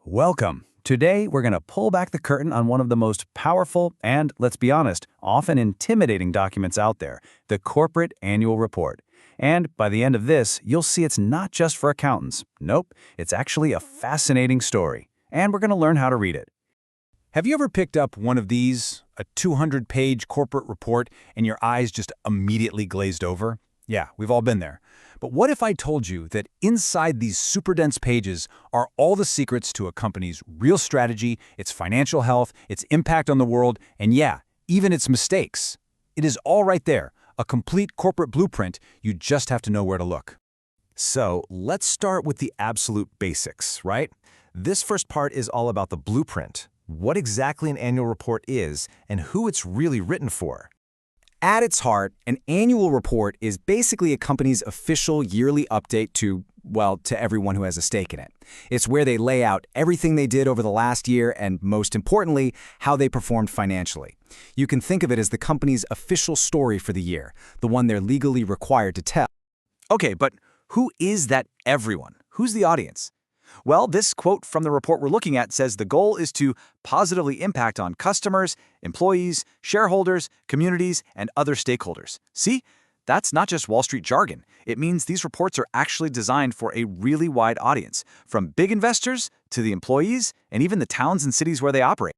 Welcome. Today, we're going to pull back the curtain on one of the most powerful and, let's be honest, often intimidating documents out there, the Corporate Annual Report. And by the end of this, you'll see it's not just for accountants. Nope, it's actually a fascinating story. And we're going to learn how to read it. Have you ever picked up one of these, a 200-page corporate report, and your eyes just immediately glazed over? Yeah, we've all been there. But what if I told you that inside these super dense pages are all the secrets to a company's real strategy, its financial health, its impact on the world, and yeah, even its mistakes? It is all right there, a complete corporate blueprint. You just have to know where to look. So let's start with the absolute basics, right? This first part is all about the blueprint, what exactly an annual report is, and who it's really written for. At its heart, an annual report is basically a company's official yearly update to everyone who has a stake in it. It's where they lay out everything they did over the last year and, most importantly, how they performed financially. You can think of it as the company's official story for the year, the one they're legally required to tell. Okay, but who is that everyone? Who's the audience? Well, this quote from the report we're looking at says the goal is to positively impact on customers, employees, shareholders, communities, and other stakeholders. See? That's not just Wall Street jargon. It means these reports are actually designed for a really wide audience, from big investors to the employees and even the towns and cities where they operate.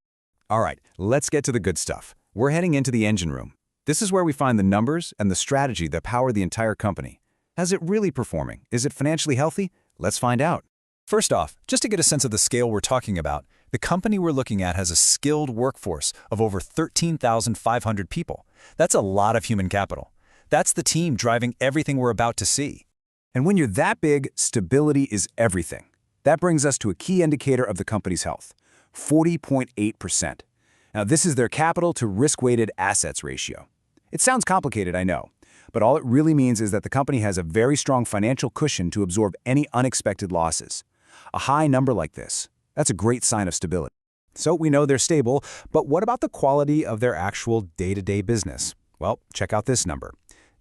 All right, let's get to the good stuff. We're heading into the engine room. This is where we find the numbers and the strategy that power the entire company. How's it really performing? Is it financially healthy? Let's find out. First off, just to get a sense of the scale we're talking about, the company we're looking at has a skilled workforce of over 13,500 people. That's a lot of human capital. That's the team driving everything we're about to see. And when you're that big, stability is everything. That brings us to a key indicator of the company's health, 40.8%. Now, this is their capital to risk-weighted assets ratio. It sounds complicated, I know, but all it really means is that the company has a very strong financial cushion to absorb any unexpected losses. A high number like this, that's a great sign of stability. So we know they're stable, but what about the quality of their actual day-to-day business? Well, check out this number,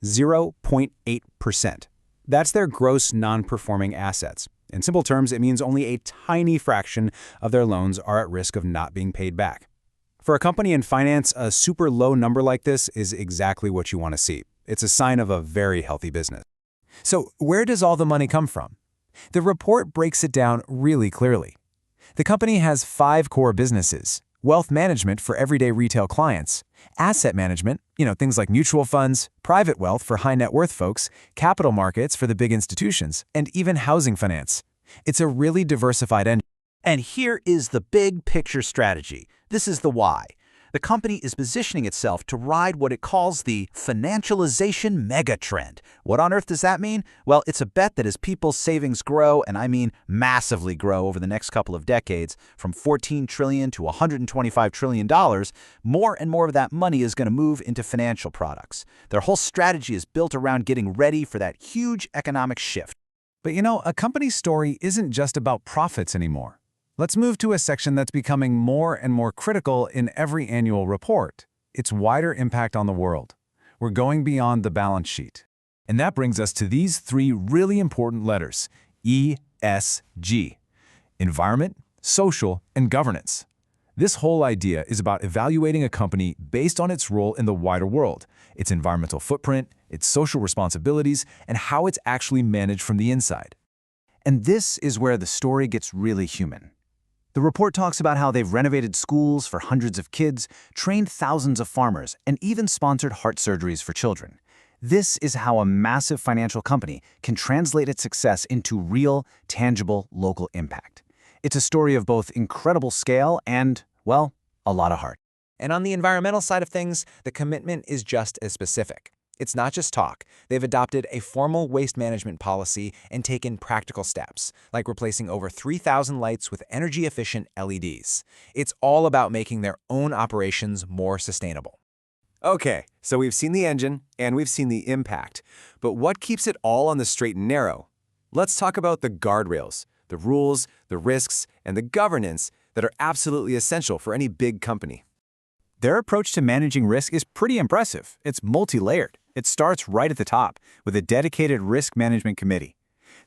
0.8%. That's their gross non-performing assets. In simple terms, it means only a tiny fraction of their loans are at risk of not being paid back. For a company in finance, a super low number like this is exactly what you want to see. It's a sign of a very healthy business. So where does all the money come from? The report breaks it down really clearly. The company has 5 core businesses: wealth management for everyday retail clients, asset management, things like mutual funds, private wealth for high net worth folks, capital markets for the big institutions, and even housing finance. It's a really diversified engine. And here is the big picture strategy. This is the why. The company is positioning itself to ride what it calls the financialization megatrend. What on earth does that mean? Well, it's a bet that as people's savings grow, and I mean massively grow over the next couple of decades, from $14 trillion to $125 trillion, more and more of that money is going to move into financial products. Their whole strategy is built around getting ready for that huge economic shift. But a company's story isn't just about profits anymore. Let's move to a section that's becoming more and more critical in every annual report, its wider impact on the world. We're going beyond the balance sheet. And that brings us to these 3 really important letters, ESG: environment, social, and governance. This whole idea is about evaluating a company based on its role in the wider world, its environmental footprint, its social responsibilities, and how it's actually managed from the inside. And this is where the story gets really human. The report talks about how they've renovated schools for hundreds of kids, trained thousands of farmers, and even sponsored heart surgeries for children. This is how a massive financial company can translate its success into real, tangible, local impact. It's a story of both incredible scale and, well, a lot of heart. And on the environmental side of things, the commitment is just as specific. It's not just talk. They've adopted a formal waste management policy and taken practical steps, like replacing over 3,000 lights with energy-efficient LEDs. It's all about making their own operations more sustainable. Okay, so we've seen the engine and we've seen the impact. But what keeps it all on the straight and narrow? Let's talk about the guardrails, the rules, the risks, and the governance that are absolutely essential for any big company. Their approach to managing risk is pretty impressive. It's multi-layered. It starts right at the top with a dedicated risk management committee.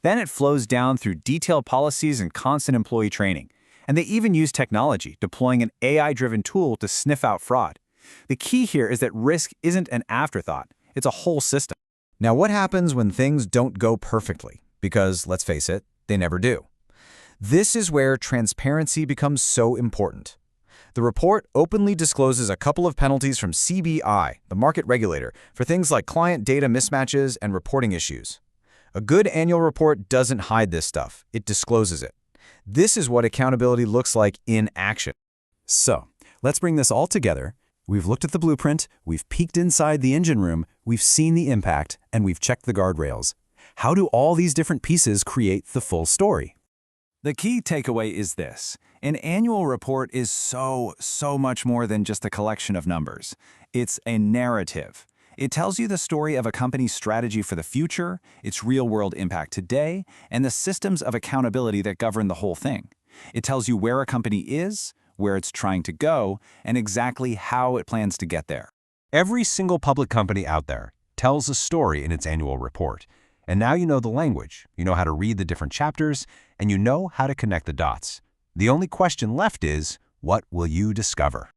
Then it flows down through detailed policies and constant employee training. And they even use technology, deploying an AI-driven tool to sniff out fraud. The key here is that risk isn't an afterthought. It's a whole system. Now, what happens when things don't go perfectly? Because, let's face it, they never do. This is where transparency becomes so important. The report openly discloses a couple of penalties from CBI, the market regulator, for things like client data mismatches and reporting issues. A good annual report doesn't hide this stuff. It discloses it. This is what accountability looks like in action. So, let's bring this all together. We've looked at the blueprint, we've peeked inside the engine room, we've seen the impact, and we've checked the guardrails. How do all these different pieces create the full story? The key takeaway is this. An annual report is so much more than just a collection of numbers. It's a narrative. It tells you the story of a company's strategy for the future, its real-world impact today, and the systems of accountability that govern the whole thing. It tells you where a company is, where it's trying to go, and exactly how it plans to get there. Every single public company out there tells a story in its annual report. And now you know the language, you know how to read the different chapters, and you know how to connect the dots. The only question left is, what will you discover?